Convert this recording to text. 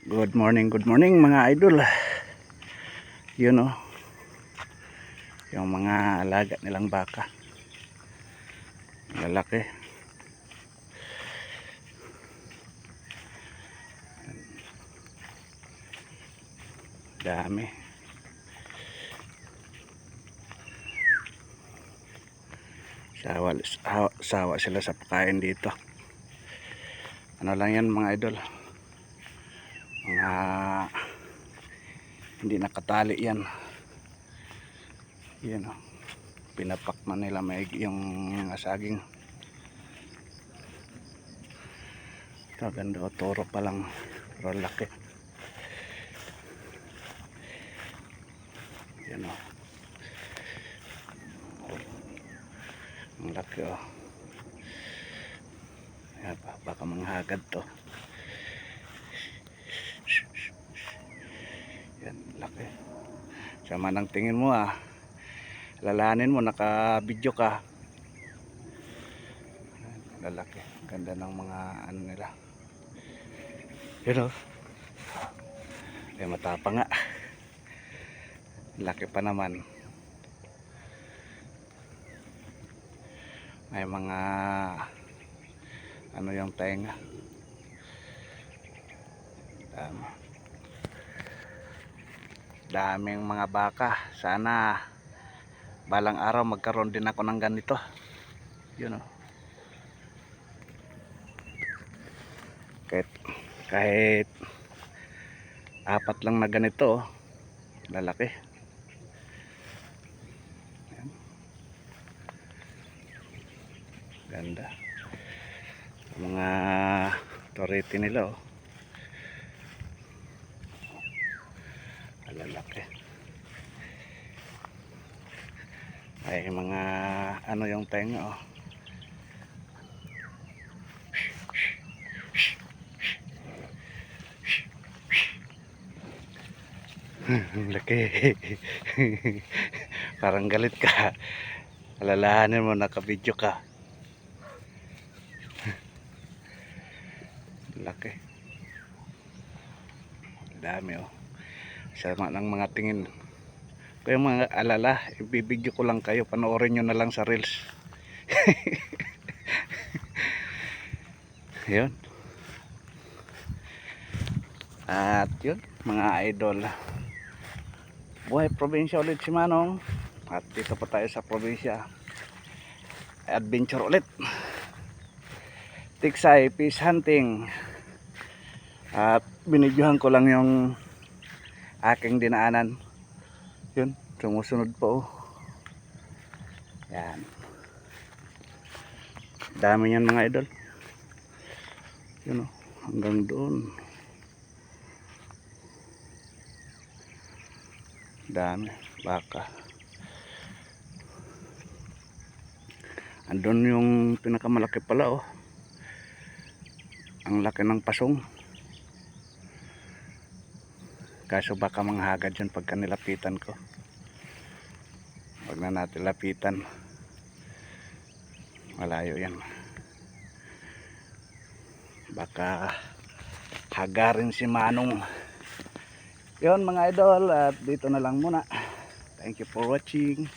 Good morning mga idol. Yun oh, yung mga alaga nilang baka. Lalaki. Dami. Sawa sila sa pagkain dito. Ano lang yan mga idol, mga hindi nakatali yan. Yan oh, pinapakman nila maigi yung saging. Ito ganda o, toro pa lang pero laki. Yan oh, ang laki oh. Yan, baka manghagad to. Yan, laki. Sama ng tingin mo ah, lalanin mo, naka-video ka. Lalaki, ganda ng mga ano nila. Yun o, ay matapang nga, laki pa naman. May mga ano yung tenga. Daming mga baka. Sana balang araw magkaroon din ako ng ganito. Yun o, kahit apat lang na ganito oh, lalaki. Ayan. Ganda mga torete nila oh, lalaki. Ay mga ano yung tenga oh. Laki. Parang galit ka, alalahanin mo, naka-video ka. Laki, dami oh. Sama ng mga tingin. Kaya mga alala, ibibidyo ko lang kayo, panoorin nyo na lang sa reels. Yun. At yun mga idol, buhay probinsya ulit si Manong. At dito pa tayo sa probinsya, adventure ulit, tiksay, fish hunting. At binidyohan ko lang yung aking dinaanan. Yun, sumusunod po oh. Yan, dami yan mga idol. Yun oh, hanggang doon dami baka. Andun yung pinakamalaki pala oh, ang laki ng pasong. Kaso baka manghagad yun pagka nilapitan ko. Wag na natin lapitan, malayo yan, baka hagarin si Manong. Yun mga idol, at dito na lang muna. Thank you for watching.